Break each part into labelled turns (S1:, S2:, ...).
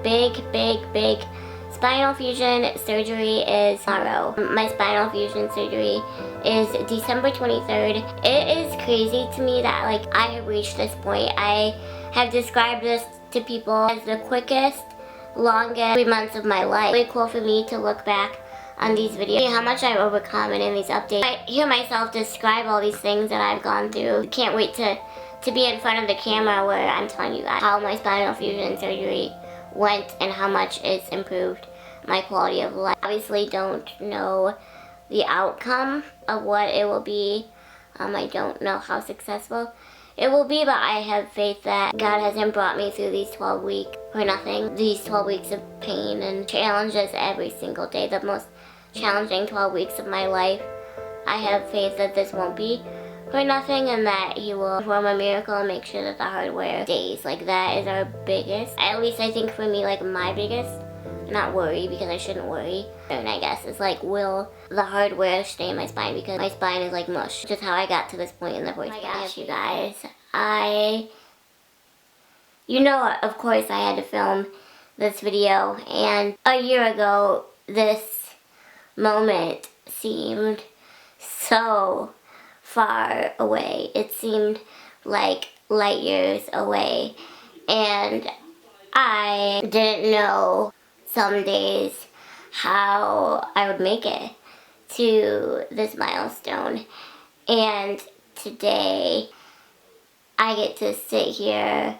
S1: big spinal fusion surgery is tomorrow. My spinal fusion surgery is December 23rd. It is crazy to me that like I have reached this point. I have described this to people as the quickest, longest 3 months of my life. It's really cool for me to look back on these videos, how much I've overcome, and in these updates. I hear myself describe all these things that I've gone through. Can't wait to be in front of the camera where I'm telling you guys how my spinal fusion surgery went and how much it's improved my quality of life. Obviously don't know the outcome of what it will be. I don't know how successful it will be, but I have faith that God hasn't brought me through these 12 weeks for nothing. These 12 weeks of pain and challenges every single day, the most challenging 12 weeks of my life. I have faith that this won't be for nothing and that He will perform a miracle and make sure that the hardware stays. Like that is our biggest, at least I think for me, like my biggest, not worry because I shouldn't worry, and I guess it's like, will the hardware stay in my spine, because my spine is like mush. Just how I got to this point in the first place. Oh my gosh, you guys, you know, of course I had to film this video, and a year ago this moment seemed so far away. It seemed like light years away, and I didn't know some days how I would make it to this milestone. And today I get to sit here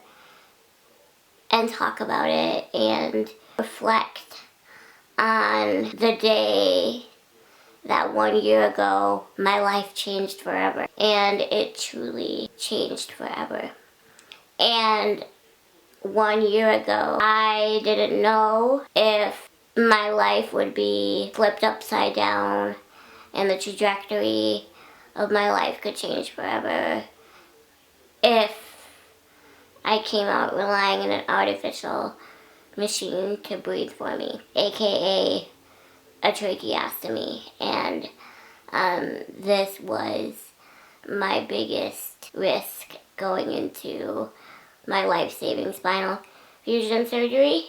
S1: and talk about it and reflect on the day that 1 year ago my life changed forever. And it truly changed forever. And 1 year ago, I didn't know if my life would be flipped upside down and the trajectory of my life could change forever if I came out relying on an artificial machine to breathe for me, aka a tracheostomy. And this was my biggest risk going into my life-saving spinal fusion surgery,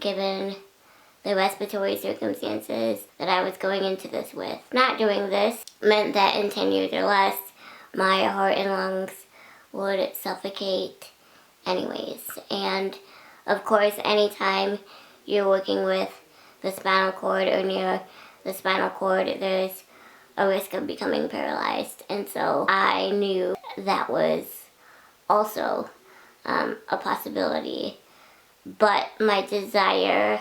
S1: given the respiratory circumstances that I was going into this with. Not doing this meant that in 10 years or less, my heart and lungs would suffocate anyways. And of course, anytime you're working with the spinal cord or near the spinal cord, there's a risk of becoming paralyzed. And so I knew that was also a possibility, but my desire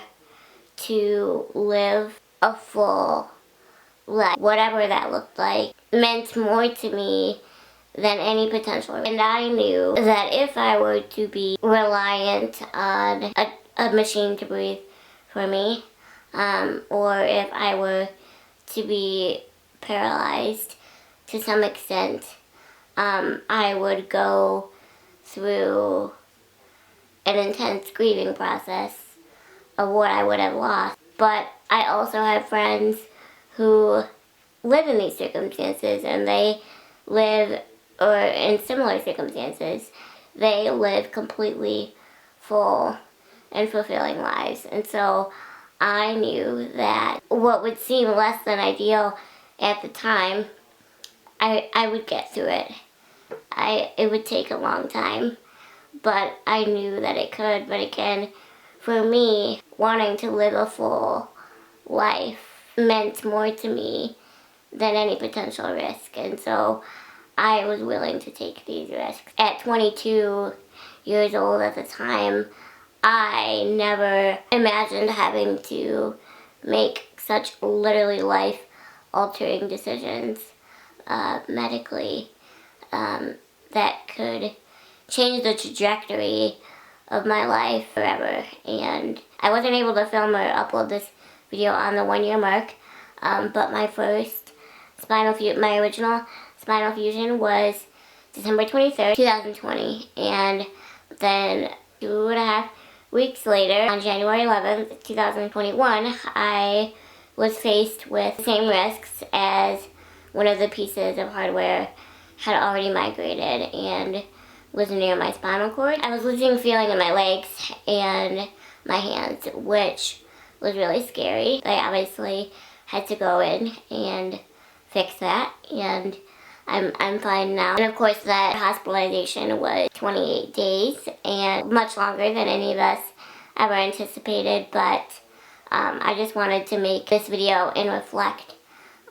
S1: to live a full life, whatever that looked like, meant more to me than any potential. And I knew that if I were to be reliant on a machine to breathe for me, or if I were to be paralyzed to some extent, I would go through an intense grieving process of what I would have lost. But I also have friends who live in these circumstances, and they live, or in similar circumstances, they live completely full and fulfilling lives. And so I knew that what would seem less than ideal at the time, I would get through it. It would take a long time, but I knew that it could. But again, for me, wanting to live a full life meant more to me than any potential risk. And so I was willing to take these risks. At 22 years old at the time, I never imagined having to make such literally life-altering decisions medically that could change the trajectory of my life forever. And I wasn't able to film or upload this video on the 1 year mark, but my first my original spinal fusion was December 23rd, 2020, and then 2.5 weeks later, on January 11th, 2021, I was faced with the same risks as one of the pieces of hardware had already migrated and was near my spinal cord. I was losing feeling in my legs, and my hands, which was really scary. I obviously had to go in and fix that, and I'm fine now. And of course that hospitalization was 28 days and much longer than any of us ever anticipated, but I just wanted to make this video and reflect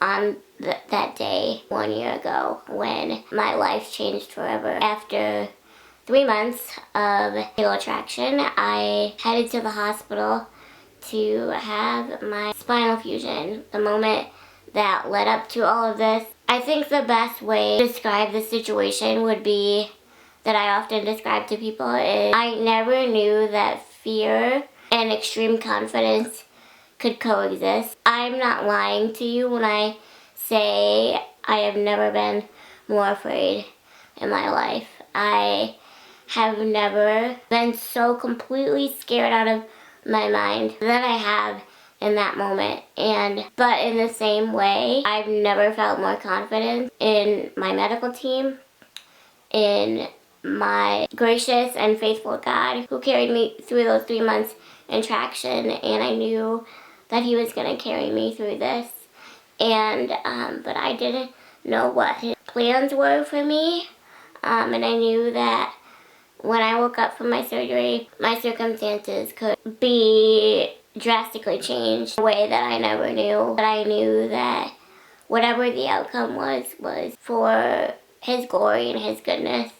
S1: on that day 1 year ago when my life changed forever. After 3 months of fatal attraction, I headed to the hospital to have my spinal fusion. The moment that led up to all of this, I think the best way to describe the situation would be that I often describe to people is I never knew that fear and extreme confidence could coexist. I'm not lying to you when I say I have never been more afraid in my life. I have never been so completely scared out of my mind than I have in that moment. But in the same way, I've never felt more confident in my medical team, in my gracious and faithful God who carried me through those 3 months in traction, and I knew that he was going to carry me through this. But I didn't know what his plans were for me, and I knew that when I woke up from my surgery, my circumstances could be drastically changed in a way that I never knew. But I knew that whatever the outcome was for his glory and his goodness,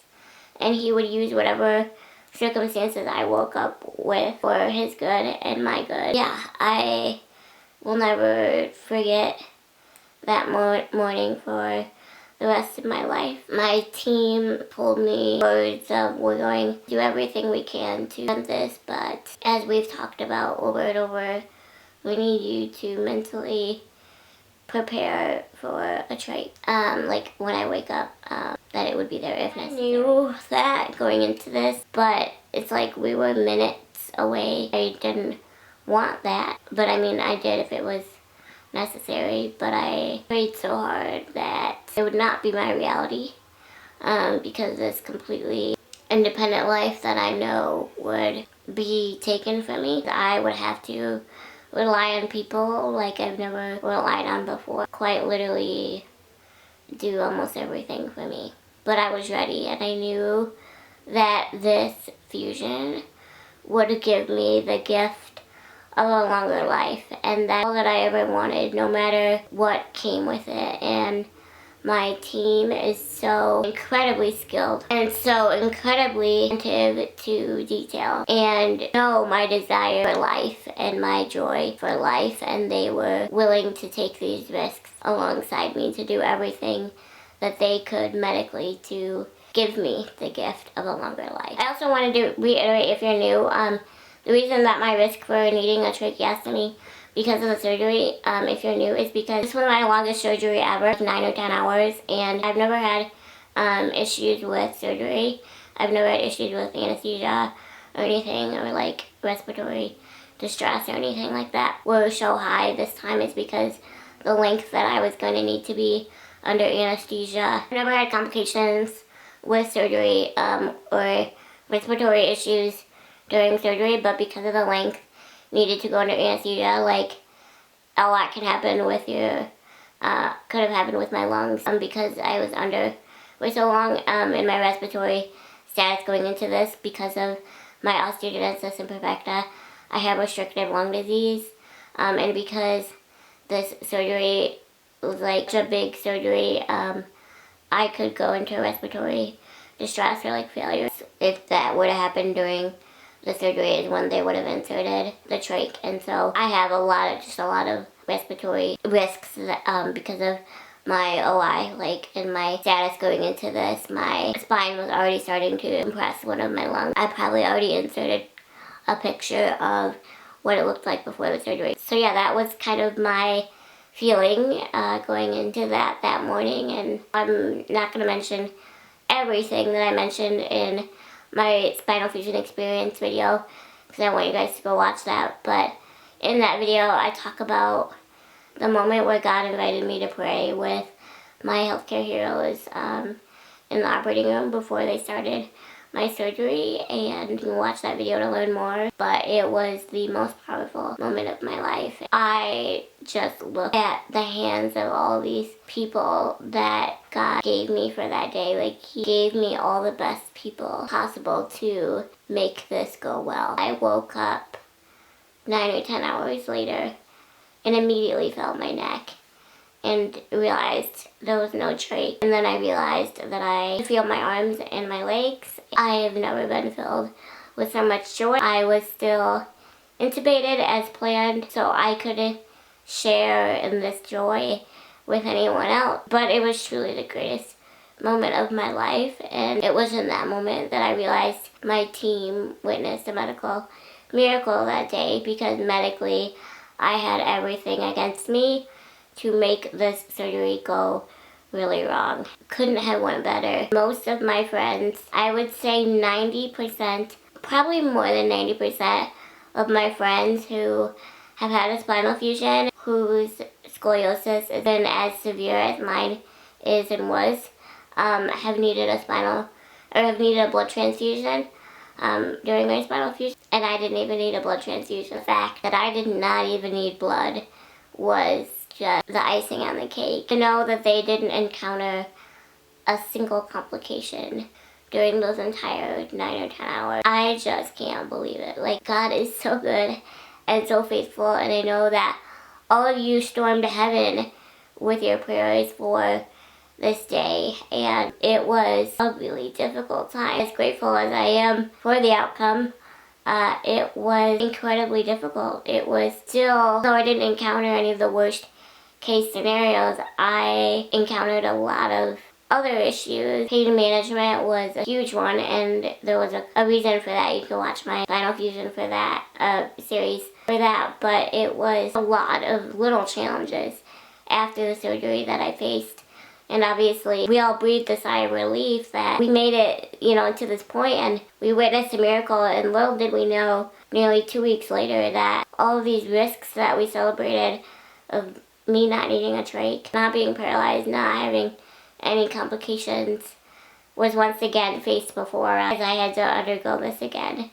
S1: and he would use whatever circumstances I woke up with for his good and my good. Yeah, I will never forget that morning for the rest of my life. My team told me words of, we're going to do everything we can to prevent this, but as we've talked about over and over, we need you to mentally prepare for a trach. Like when I wake up, that it would be there if necessary. I knew that going into this, but it's like we were minutes away. I didn't want that, but I mean I did if it was necessary, but I prayed so hard that it would not be my reality, because this completely independent life that I know would be taken from me. I would have to rely on people like I've never relied on before. Quite literally do almost everything for me. But I was ready, and I knew that this fusion would give me the gift of a longer life, and that's all that I ever wanted, no matter what came with it. And my team is so incredibly skilled and so incredibly attentive to detail and know my desire for life and my joy for life, and they were willing to take these risks alongside me to do everything that they could medically to give me the gift of a longer life. I also wanted to reiterate, if you're new, the reason that my risk for needing a tracheostomy because of the surgery, if you're new, is because this was my longest surgery ever, 9 or 10 hours, and I've never had issues with surgery. I've never had issues with anesthesia or anything, or like respiratory distress or anything like that. Were so high this time is because the length that I was going to need to be under anesthesia. I've never had complications with surgery or respiratory issues during surgery, but because of the length needed to go under anesthesia, like a lot can happen with your, could have happened with my lungs because I was under for so long in my respiratory status going into this because of my osteogenesis imperfecta. I have restrictive lung disease, and because this surgery was like a big surgery, I could go into respiratory distress or like failure. If that would have happened during the surgery is when they would have inserted the trach, and so I have a lot of respiratory risks that, because of my OI, like in my status going into this, my spine was already starting to compress one of my lungs. I probably already inserted a picture of what it looked like before the surgery. So yeah, that was kind of my feeling going into that morning, and I'm not going to mention everything that I mentioned in my spinal fusion experience video because I want you guys to go watch that. But in that video I talk about the moment where God invited me to pray with my healthcare heroes in the operating room before they started my surgery, and you can watch that video to learn more. But it was the most powerful moment of my life. I just looked at the hands of all these people that God gave me for that day. Like, He gave me all the best people possible to make this go well. I woke up 9 or 10 hours later and immediately felt my neck and realized there was no trach. And then I realized that I feel my arms and my legs. I have never been filled with so much joy. I was still intubated as planned, so I couldn't share in this joy with anyone else. But it was truly the greatest moment of my life, and it was in that moment that I realized my team witnessed a medical miracle that day, because medically I had everything against me to make this surgery go really wrong. Couldn't have went better. Most of my friends, I would say 90%, probably more than 90% of my friends who have had a spinal fusion, whose scoliosis has been as severe as mine is and was, have needed a blood transfusion during my spinal fusion, and I didn't even need a blood transfusion. The fact that I did not even need blood was just the icing on the cake. To know that they didn't encounter a single complication during those entire 9 or 10 hours, I just can't believe it. Like, God is so good and so faithful, and I know that all of you stormed to heaven with your prayers for this day, and it was a really difficult time. As grateful as I am for the outcome, it was incredibly difficult. It was still, though I didn't encounter any of the worst case scenarios, I encountered a lot of other issues. Pain management was a huge one, and there was a reason for that. You can watch my spinal fusion for that series for that, but it was a lot of little challenges after the surgery that I faced. And obviously, we all breathed a sigh of relief that we made it, to this point, and we witnessed a miracle. And little did we know, nearly 2 weeks later, that all of these risks that we celebrated of me not needing a trach, not being paralyzed, not having any complications, was once again faced before us, as I had to undergo this again.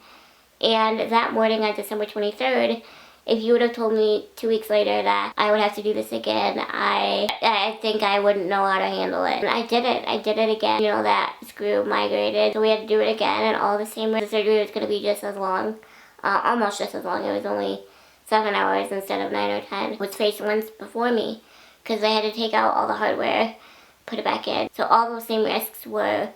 S1: And that morning on December 23rd, if you would have told me 2 weeks later that I would have to do this again, I think I wouldn't know how to handle it. And I did it. I did it again. That screw migrated, so we had to do it again, and all the same. The surgery was going to be just as long, almost just as long. It was only 7 hours instead of 9 or 10. Was faced once before me, because they had to take out all the hardware, put it back in. So all those same risks were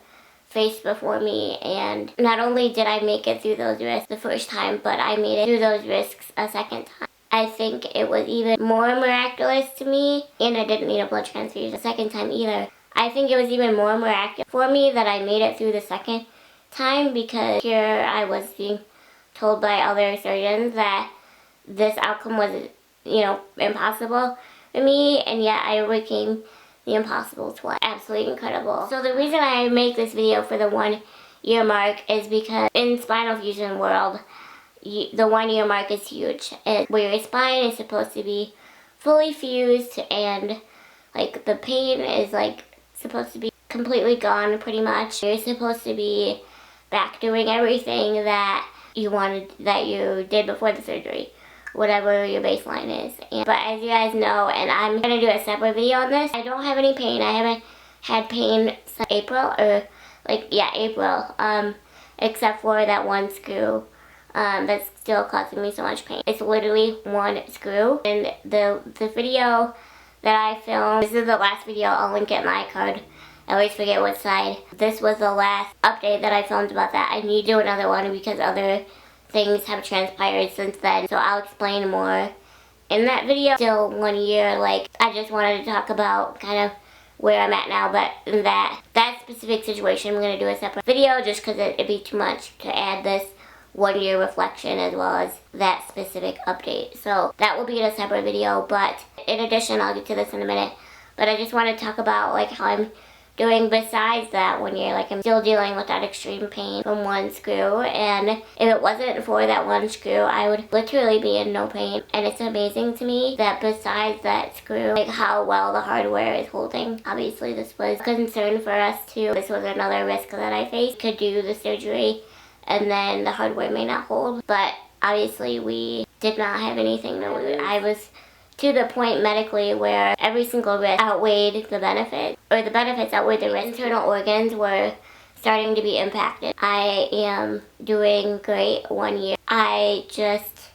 S1: faced before me, and not only did I make it through those risks the first time, but I made it through those risks a second time. I think it was even more miraculous to me, and I didn't need a blood transfusion the second time either. I think it was even more miraculous for me that I made it through the second time, because here I was being told by other surgeons that this outcome was, impossible for me, and yet I overcame the impossible twice. Absolutely incredible. So the reason I make this video for the 1 year mark is because in spinal fusion world, the 1 year mark is huge. It's where your spine is supposed to be fully fused, and like the pain is like supposed to be completely gone pretty much. You're supposed to be back doing everything that you did before the surgery, whatever your baseline is. But as you guys know, and I'm going to do a separate video on this, I don't have any pain. I haven't had pain since April, except for that one screw that's still causing me so much pain. It's literally one screw, and the video that I filmed, this is the last video, I'll link it in the iCard. I always forget what side. This was the last update that I filmed about that. I need to do another one because other things have transpired since then, so I'll explain more in that video. Still 1 year, I just wanted to talk about kind of where I'm at now, but in that specific situation, I'm going to do a separate video just because it'd be too much to add this 1 year reflection as well as that specific update. So that will be in a separate video, but in addition, I'll get to this in a minute, but I just want to talk about how I'm doing besides that 1 year. Like, I'm still dealing with that extreme pain from one screw, and if it wasn't for that one screw, I would literally be in no pain. And it's amazing to me that besides that screw, like how well the hardware is holding. Obviously this was a concern for us too. This was another risk that I faced. Could do the surgery and then the hardware may not hold, but obviously we did not have anything to lose. I was to the point medically where every single risk outweighed the benefit, or the benefits outweighed the risk. Internal organs were starting to be impacted. I am doing great 1 year. I just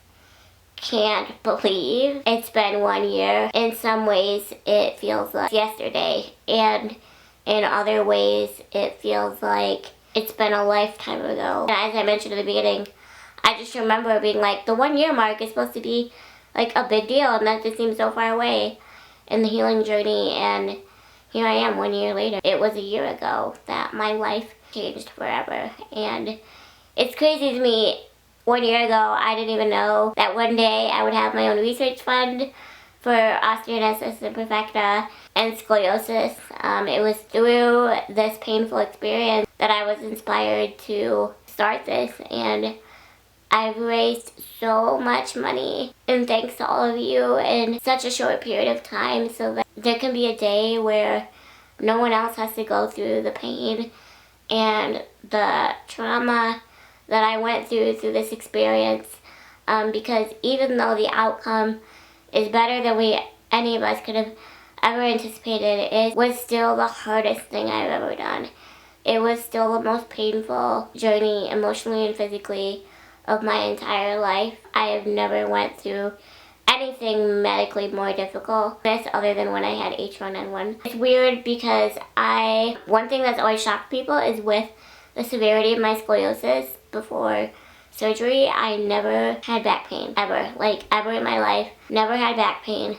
S1: can't believe it's been 1 year. In some ways it feels like yesterday, and in other ways it feels like it's been a lifetime ago. And as I mentioned at the beginning, I just remember being like, the 1 year mark is supposed to be like a big deal, and that just seems so far away in the healing journey, and here I am 1 year later. It was a year ago that my life changed forever, and it's crazy to me. 1 year ago, I didn't even know that one day I would have my own research fund for osteogenesis imperfecta and scoliosis. It was through this painful experience that I was inspired to start this, and I've raised so much money, and thanks to all of you in such a short period of time, so that there can be a day where no one else has to go through the pain and the trauma that I went through this experience, because even though the outcome is better than any of us could have ever anticipated, it was still the hardest thing I've ever done. It was still the most painful journey emotionally and physically of my entire life. I have never went through anything medically more difficult this other than when I had H1N1. It's weird because one thing that's always shocked people is with the severity of my scoliosis before surgery, I never had back pain, ever. Like, ever in my life, never had back pain.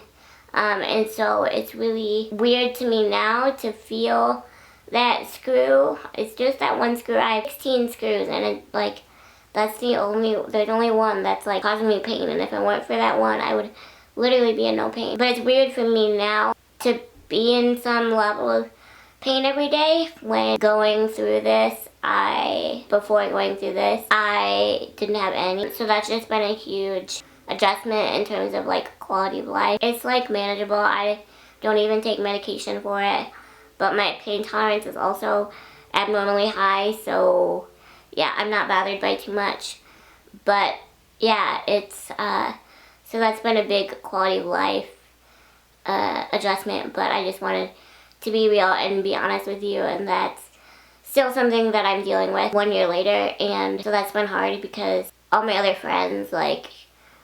S1: And so it's really weird to me now to feel that screw. It's just that one screw. I have 16 screws, and it's like, there's only one that's like causing me pain, and if it weren't for that one, I would literally be in no pain. But it's weird for me now to be in some level of pain every day when going through this. Before going through this, I didn't have any. So that's just been a huge adjustment in terms of like quality of life. It's like manageable. I don't even take medication for it, but my pain tolerance is also abnormally high, so yeah, I'm not bothered by too much. But yeah, it's so that's been a big quality of life adjustment, but I just wanted to be real and be honest with you, and that's still something that I'm dealing with 1 year later. And so that's been hard because all my other friends, like,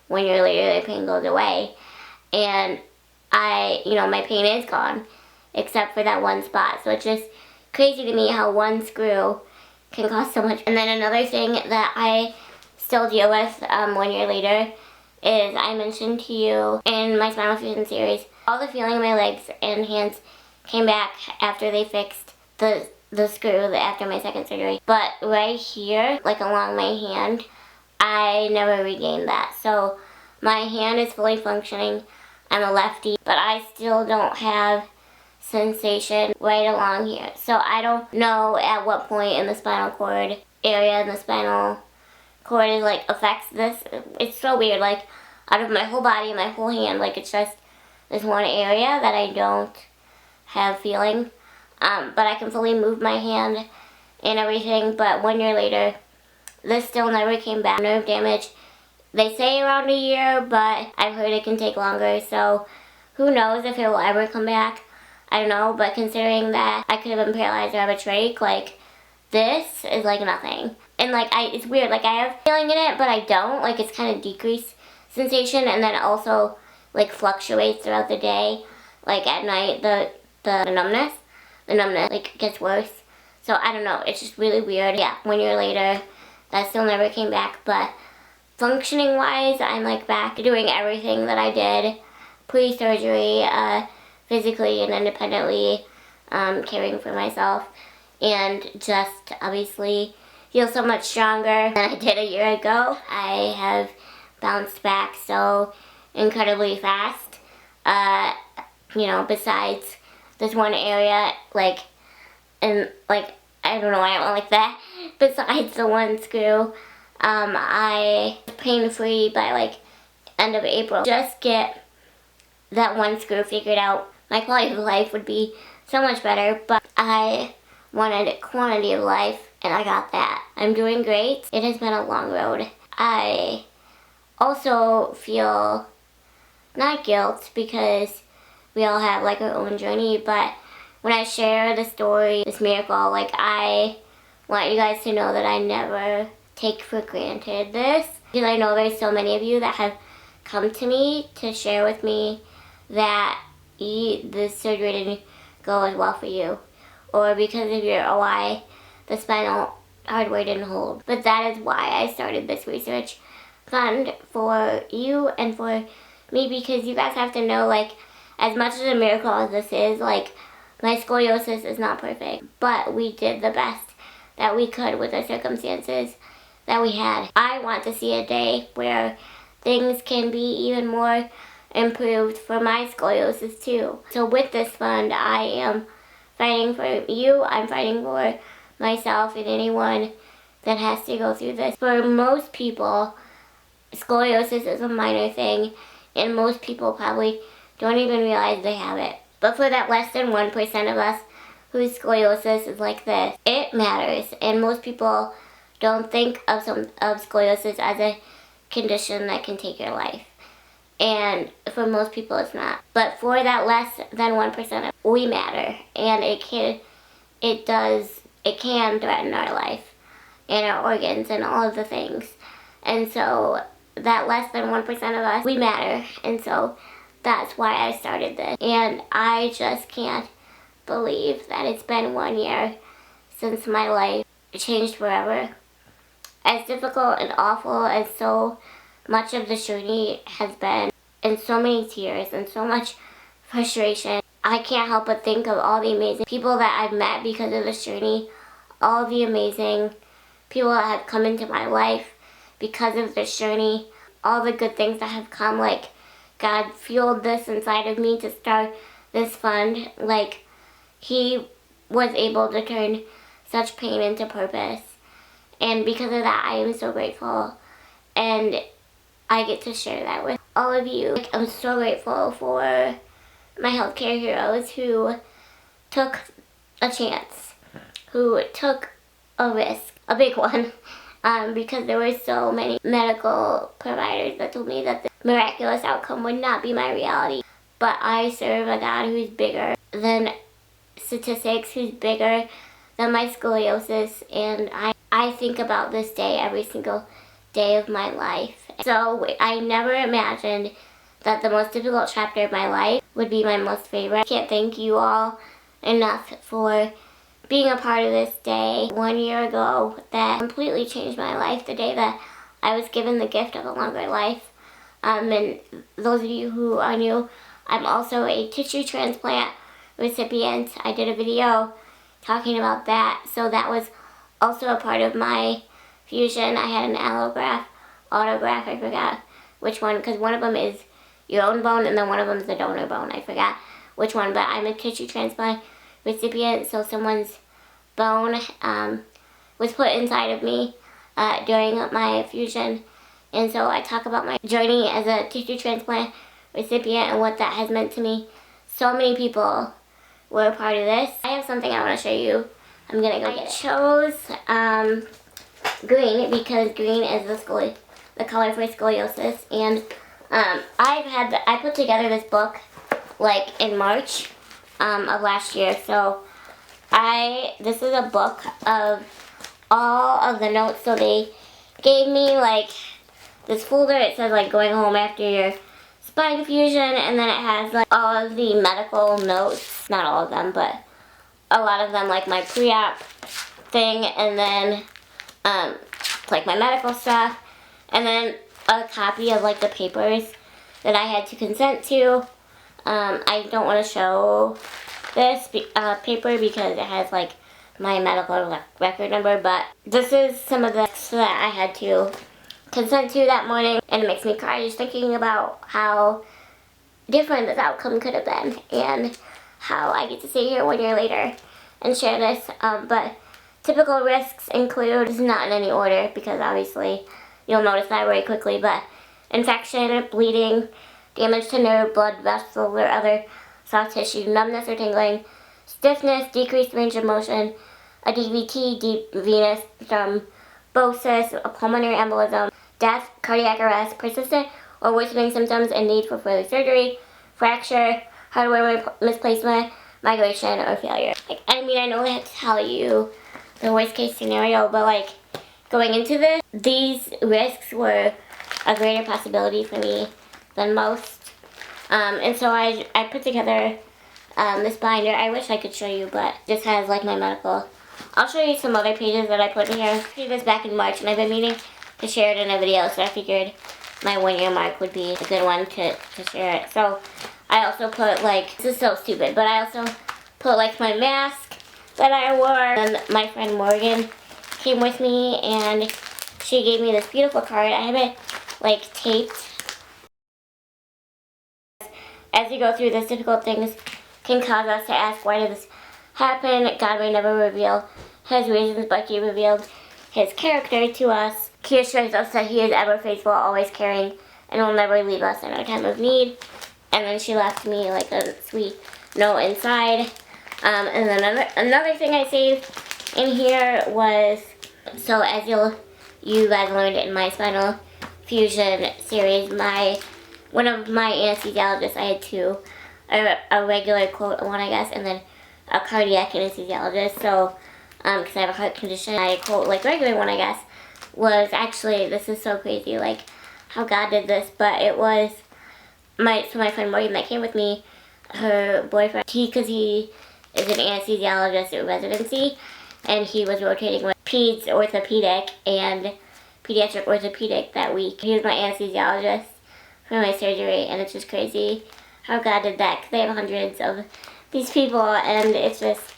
S1: 1 year later their pain goes away, and my pain is gone except for that one spot. So it's just crazy to me how one screw can cause so much. And then another thing that I still deal with 1 year later is, I mentioned to you in my spinal fusion series, all the feeling in my legs and hands came back after they fixed the screw after my second surgery. But right here, like along my hand, I never regained that. So my hand is fully functioning. I'm a lefty, but I still don't have sensation right along here. So I don't know at what point in the spinal cord area, the spinal cord is like affects this. It's so weird, like out of my whole body and my whole hand, like it's just this one area that I don't have feeling. But I can fully move my hand and everything. But 1 year later, this still never came back. Nerve damage, they say around a year, but I've heard it can take longer. So who knows if it will ever come back. I don't know, but considering that I could have been paralyzed or have a trach, like, this is like nothing. And like, it's weird, like I have feeling in it, but I don't. Like, it's kind of decreased sensation, and then it also like fluctuates throughout the day. Like at night, the numbness like gets worse. So I don't know, it's just really weird. Yeah, 1 year later, that still never came back, but functioning wise, I'm like back to doing everything that I did pre-surgery, physically and independently, caring for myself, and just obviously feel so much stronger than I did a year ago. I have bounced back so incredibly fast. Besides this one area, like and like, I don't know why I don't like that. Besides the one screw, I was pain-free by like end of April. Just get that one screw figured out, my quality of life would be so much better, but I wanted quantity of life, and I got that. I'm doing great. It has been a long road. I also feel not guilt, because we all have like our own journey, but when I share the story, this miracle, like, I want you guys to know that I never take for granted this, because I know there's so many of you that have come to me to share with me that the surgery didn't go as well for you, or because of your OI, the spinal hardware didn't hold. But that is why I started this research fund for you and for me, because you guys have to know, like, as much as a miracle as this is, like, my scoliosis is not perfect, but we did the best that we could with the circumstances that we had. I want to see a day where things can be even more improved for my scoliosis too. So with this fund, I am fighting for you, I'm fighting for myself and anyone that has to go through this. For most people, scoliosis is a minor thing, and most people probably don't even realize they have it. But for that less than 1% of us whose scoliosis is like this, it matters, and most people don't think of scoliosis as a condition that can take your life. And for most people it's not. But for that less than 1%, we matter, and it can threaten our life and our organs and all of the things. And so that less than 1% of us, we matter, and so that's why I started this. And I just can't believe that it's been 1 year since my life changed forever. As difficult and awful as so much of the journey has been, and so many tears and so much frustration, I can't help but think of all the amazing people that I've met because of this journey, all the amazing people that have come into my life because of this journey, all the good things that have come, like, God fueled this inside of me to start this fund. Like, He was able to turn such pain into purpose. And because of that, I am so grateful. And I get to share that with all of you. Like, I'm so grateful for my healthcare heroes who took a chance, who took a risk, a big one, because there were so many medical providers that told me that the miraculous outcome would not be my reality. But I serve a God who's bigger than statistics, who's bigger than my scoliosis, and I think about this day every single day of my life. So I never imagined that the most difficult chapter of my life would be my most favorite. I can't thank you all enough for being a part of this day 1 year ago that completely changed my life, the day that I was given the gift of a longer life. And those of you who are new, I'm also a tissue transplant recipient. I did a video talking about that, so that was also a part of my fusion. I had an allograft, autograft, I forgot which one, because one of them is your own bone and then one of them is the donor bone. I forgot which one, but I'm a tissue transplant recipient, so someone's bone was put inside of me during my fusion. And so I talk about my journey as a tissue transplant recipient and what that has meant to me. So many people were a part of this. I have something I want to show you. I'm gonna go get it. I chose green because green is the color for scoliosis, and I put together this book like in March of last year. So this is a book of all of the notes. So they gave me like this folder. It says like going home after your spine fusion, and then it has like all of the medical notes, not all of them, but a lot of them, like my pre-op thing, and then like my medical stuff, and then a copy of like the papers that I had to consent to. I don't want to show this paper because it has like my medical record number, but this is some of the that I had to consent to that morning, and it makes me cry just thinking about how different this outcome could have been and how I get to sit here 1 year later and share this, but typical risks include, this is not in any order because obviously you'll notice that very quickly, but infection, bleeding, damage to nerve, blood vessels, or other soft tissue, numbness or tingling, stiffness, decreased range of motion, a DVT, deep venous thrombosis, a pulmonary embolism, death, cardiac arrest, persistent or worsening symptoms and need for further surgery, fracture, hardware misplacement, migration, or failure. Like, I mean, I know I have to tell you the worst case scenario, but like going into this, these risks were a greater possibility for me than most. And so I put together this binder. I wish I could show you, but this has like my medical. I'll show you some other pages that I put in here. I did this back in March, and I've been meaning to share it in a video, so I figured my 1 year mark would be a good one to share it. So I also put like, this is so stupid, but I also put like my mask that I wore. And my friend Morgan came with me, and she gave me this beautiful card. I have it like taped. As you go through this, difficult things can cause us to ask, why did this happen? God may never reveal his reasons, but he revealed his character to us. He assures us that he is ever faithful, always caring, and will never leave us in our time of need. And then she left me like a sweet note inside. And then another thing I saved in here was, so as you guys learned in my spinal fusion series, one of my anesthesiologists, I had two, a regular quote one, I guess, and then a cardiac anesthesiologist. So because I have a heart condition, I quote like regular one, I guess, was actually, this is so crazy, like how God did this, but it was my friend Morgan that came with me, her boyfriend, because he is an anesthesiologist at residency, and he was rotating with peds orthopedic and pediatric orthopedic that week. He was my anesthesiologist for my surgery, and it's just crazy how God did that, because they have hundreds of these people, and it's just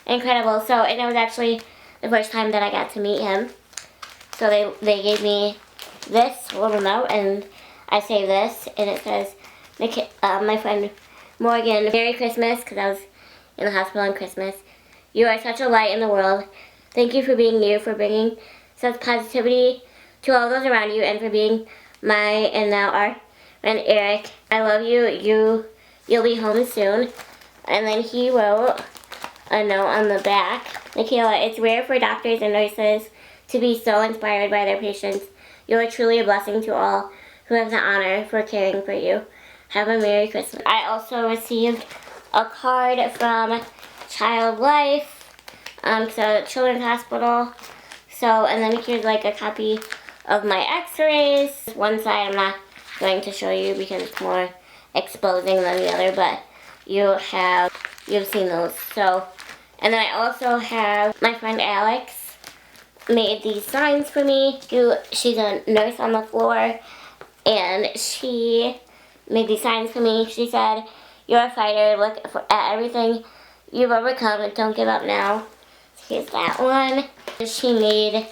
S1: incredible. So, and it was actually the first time that I got to meet him. So they gave me this little note, and I saved this, and it says, my friend Morgan, Merry Christmas, because I was in the hospital on Christmas. You are such a light in the world. Thank you for being you, for bringing such positivity to all those around you, and for being my and now our friend Eric. I love you. You'll be home soon. And then he wrote a note on the back. Michaela, it's rare for doctors and nurses to be so inspired by their patients. You are truly a blessing to all who have the honor for caring for you. Have a Merry Christmas. I also received a card from Child Life, so Children's Hospital. So, and then here's like a copy of my x-rays. One side I'm not going to show you because it's more exposing than the other, but you've seen those. So, and then I also have my friend Alex made these signs for me. She's a nurse on the floor, and she made these signs for me. She said, you're a fighter, look at everything you've overcome and don't give up now. So here's that one. She made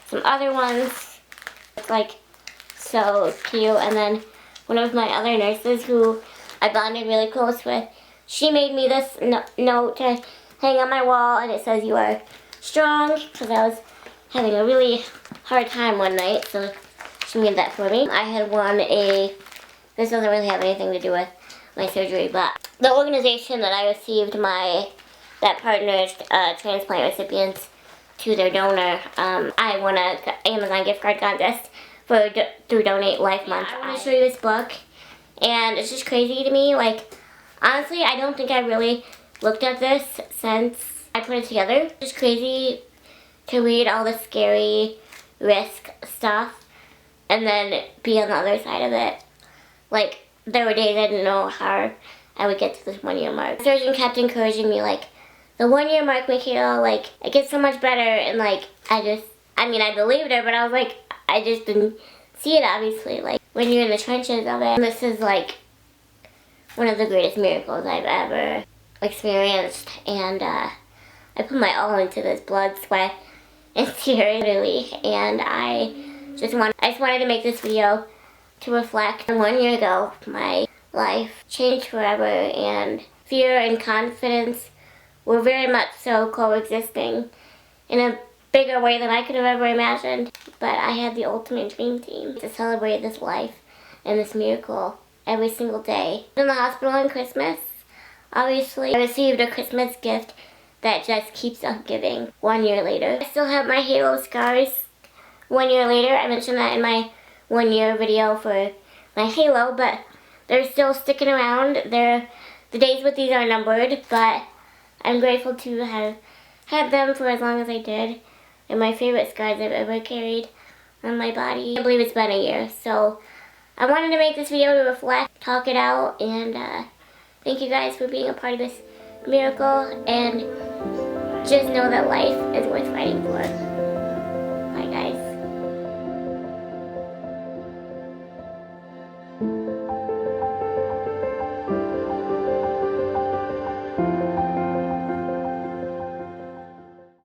S1: some other ones. It's like so cute. And then one of my other nurses who I bonded really close with, she made me this note to hang on my wall, and it says, you are strong, because I was having a really hard time one night, so she made that for me. I had won this doesn't really have anything to do with my surgery, but the organization that I received that partners transplant recipients to their donor, I won an Amazon gift card contest through Donate Life Month. I want to show you this book, and it's just crazy to me. Like, honestly, I don't think I really looked at this since I put it together. It's just crazy to read all the scary risk stuff and then be on the other side of it. Like, there were days I didn't know how I would get to this 1 year mark. The surgeon kept encouraging me, like, the 1 year mark, Michaela, like, it gets so much better, and like, I believed her, but I was like, I just didn't see it, obviously, like, when you're in the trenches of it. And this is like one of the greatest miracles I've ever experienced, and I put my all into this, blood, sweat, and tears, really, and I just wanted to make this video to reflect on 1 year ago. My life changed forever, and fear and confidence we're very much so coexisting in a bigger way than I could have ever imagined. But I had the ultimate dream team to celebrate this life and this miracle every single day. In the hospital on Christmas, obviously, I received a Christmas gift that just keeps on giving 1 year later. I still have my halo scars 1 year later. I mentioned that in my 1 year video for my halo, but they're still sticking around. The days with these are numbered, but I'm grateful to have had them for as long as I did. And my favorite scars I've ever carried on my body. I believe it's been a year, so I wanted to make this video to reflect, talk it out, and thank you guys for being a part of this miracle, and just know that life is worth fighting for.